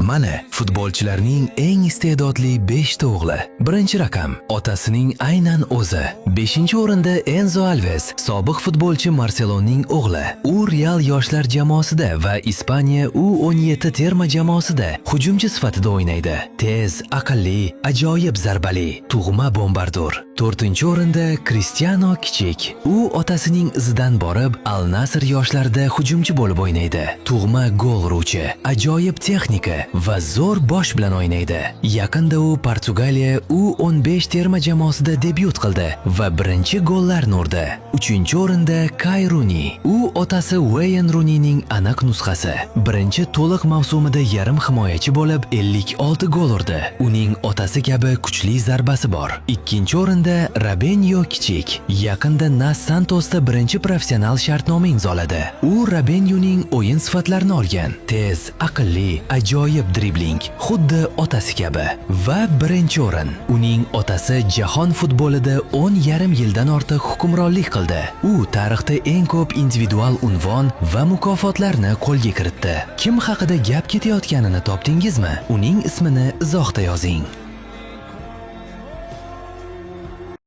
Mana futbolchilarning eng iste'dodli 5 ta o'g'li. Birinchi raqam otasining aynan o'zi. 5-o'rinda Enzo Alves, sobiq futbolchi Marseloning o'g'li. U Real yoshlar jamoasida va Ispaniya U17 terma jamoasida hujumchi sifatida o'ynaydi. Tez, aqlli, ajoyib zarbali, tug'ma bombardur. 4-o'rinda Cristiano kichik. U otasining izidan borib Al Nassr yoshlarida hujumchi bo'lib o'ynaydi. Tug'ma gol uruvchi, ajoyib texnika va zo'r bosh bilan o'ynaydi. Yaqinda u Portugaliya U15 terma jamoasida debyut qildi va birinchi gollarni urdi. 3-o'rinda Kay Rooney. U otasi Wayne Rooneyning aniq nusxasi. Birinchi to'liq mavsumida yarim himoyachi bo'lib 56 gol urdi. Uning otasi kabi kuchli zarbasi bor. 2-o'rinda Robinho kichik. Yaqinda Nas Santosda birinchi professional shartnoma imzoladi. U Robinhoning o'yin sifatlarini olgan. Tez, aqlli, ajoyib dribling, xuddi otasi kabi. Va birinchi o'rin. Uning otasi jahon futbolida 10,5 yildan ortiq hukmronlik qildi. U tarixda eng ko'p individual unvon va mukofotlarni qo'lga kiritdi. Kim haqida gap ketayotganini topdingizmi? Uning ismini izohda yozing.